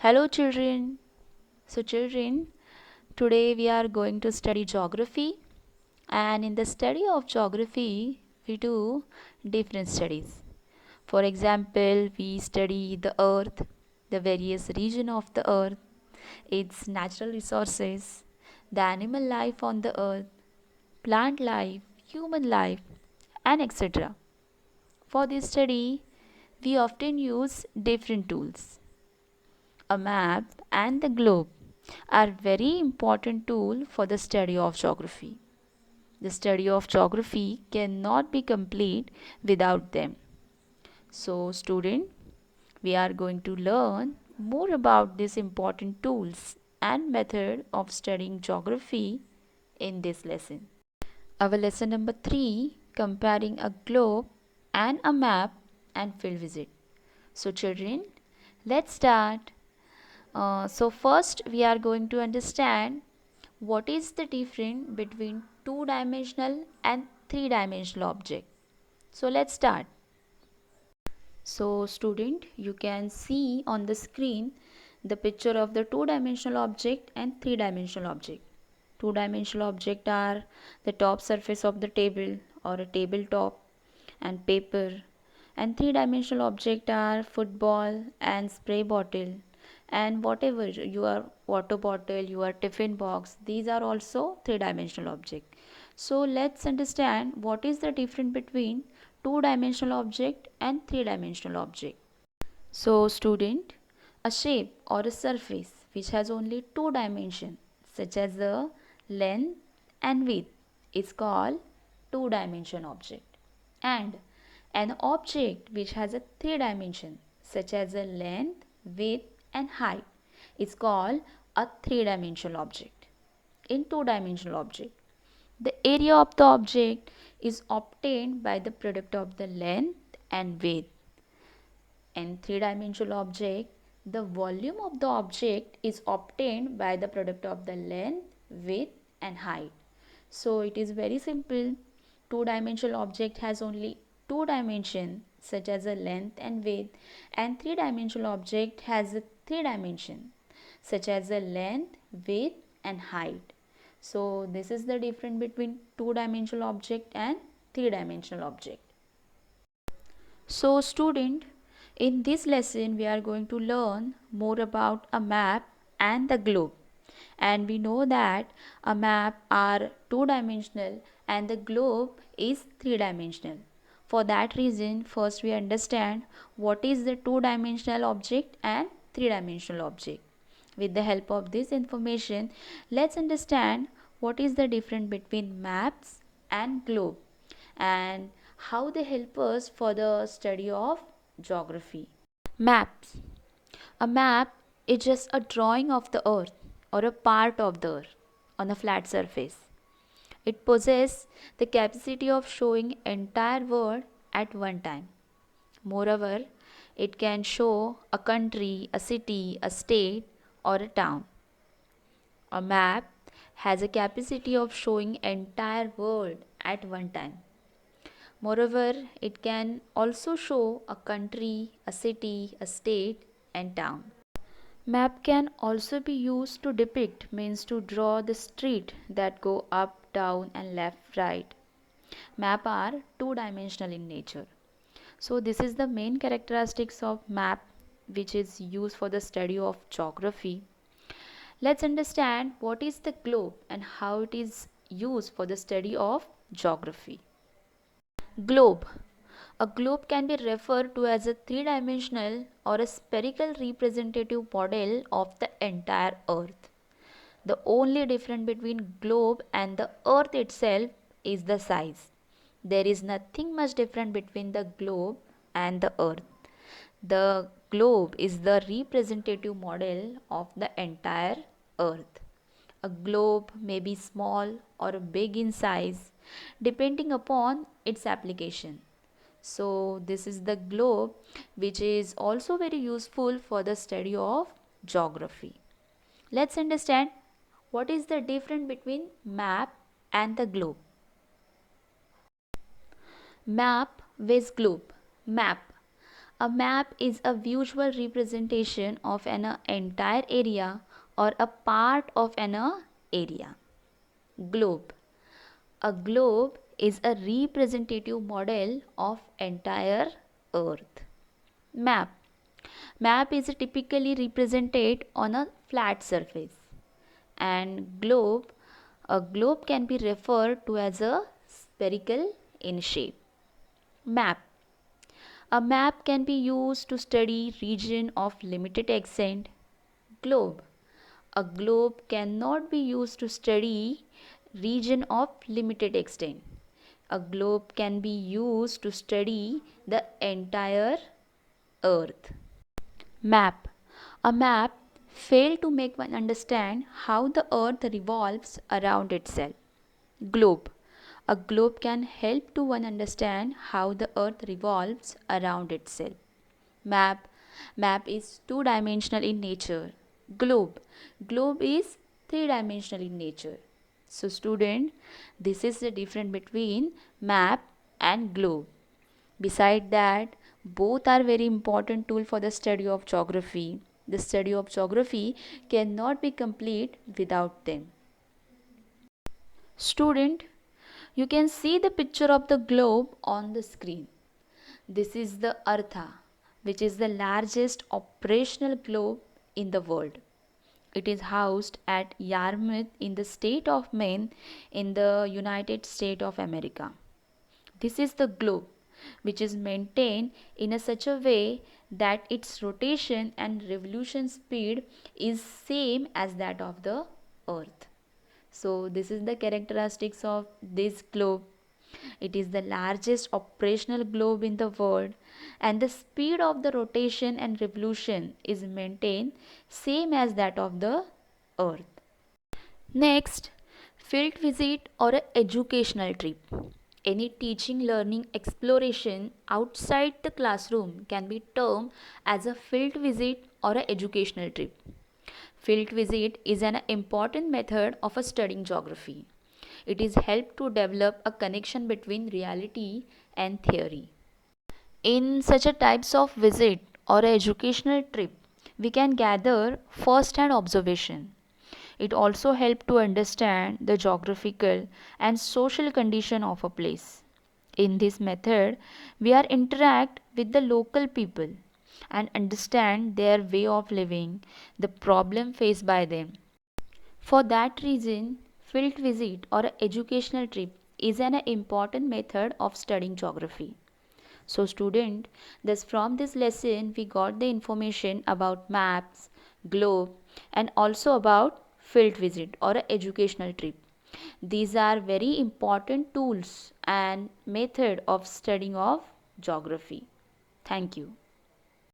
Hello, children. Children, today we are going to study geography, and in the study of geography, we do different studies. For example, we study the earth, the various region of the earth, its natural resources, the animal life on the earth, plant life, human life, and etc. For this study, we often use different tools. A map and the globe are very important tool for the study of geography. The study of geography cannot be complete without them. So student, we are going to learn more about these important tools and method of studying geography in this lesson. Our lesson number 3, comparing a globe and a map and field visit. So children, let's start. First we are going to understand what is the difference between two-dimensional and three-dimensional object. So let's start. So student, you can see on the screen the picture of the two-dimensional object and three-dimensional object. Two-dimensional object are the top surface of the table or a tabletop and paper, and three-dimensional object are football and spray bottle and whatever your water bottle, your tiffin box, these are also three-dimensional object. So let's understand what is the difference between two-dimensional object and three-dimensional object. So student, a shape or a surface which has only two dimensions such as the length and width is called two-dimensional object, and an object which has a three dimension such as a length, width and height is called a three-dimensional object. In two-dimensional object, the area of the object is obtained by the product of the length and width. In three-dimensional object, the volume of the object is obtained by the product of the length, width and height. So it is very simple. Two-dimensional object has only two dimensions such as a length and width, and three-dimensional object has a three dimension such as a length, width and height. So this is the difference between two-dimensional object and three-dimensional object. So student, in this lesson we are going to learn more about a map and the globe. And we know that a map are two-dimensional and the globe is three-dimensional. For that reason, first we understand what is the two-dimensional object and three-dimensional object. With the help of this information, let's understand what is the difference between maps and globe and how they help us for the study of geography. Maps. A map is just a drawing of the earth or a part of the earth on a flat surface. It possesses the capacity of showing entire world at one time. Moreover, it can show a country, a city, a state or a town. A map has a capacity of showing entire world at one time. Moreover, it can also show a country, a city, a state and town. Map can also be used to depict, means to draw the street that go up, down and left, right. Map are two-dimensional in nature. So this is the main characteristics of map which is used for the study of geography. Let's understand what is the globe and how it is used for the study of geography. Globe. A globe can be referred to as a three-dimensional or a spherical representative model of the entire earth. The only difference between globe and the earth itself is the size. There is nothing much different between the globe and the earth. The globe is the representative model of the entire earth. A globe may be small or big in size depending upon its application. So this is the globe which is also very useful for the study of geography. Let's understand what is the difference between map and the globe. Map vs globe. Map. A map is a visual representation of an entire area or a part of an area. Globe. A globe is a representative model of entire earth. Map. Map is typically represented on a flat surface. And globe, a globe can be referred to as a spherical in shape. Map. A map can be used to study region of limited extent. Globe. A globe cannot be used to study region of limited extent. A globe can be used to study the entire earth. Map. A map failed to make one understand how the earth revolves around itself. Globe. A globe can help to one understand how the earth revolves around itself. Map. Map is two-dimensional in nature. Globe. Globe is three-dimensional in nature. So student, this is the difference between map and globe. Beside that, both are very important tool for the study of geography. The study of geography cannot be complete without them. Student, you can see the picture of the globe on the screen. This is the Eartha, which is the largest operational globe in the world. It is housed at Yarmouth in the state of Maine in the United States of America. This is the globe, which is maintained in such a way that its rotation and revolution speed is same as that of the earth. So this is the characteristics of this globe. It is the largest operational globe in the world, and the speed of the rotation and revolution is maintained same as that of the earth. Next, field visit or a educational trip. Any teaching, learning, exploration outside the classroom can be termed as a field visit or an educational trip. Field visit is an important method of studying geography. It is help to develop a connection between reality and theory. In such a types of visit or a educational trip, we can gather first-hand observation. It also helps to understand the geographical and social condition of a place. In this method, we are interact with the local people and understand their way of living, the problem faced by them. For that reason, field visit or educational trip is an important method of studying geography. So student, thus from this lesson we got the information about maps, globe and also about field visit or educational trip. These are very important tools and method of studying of geography. Thank you.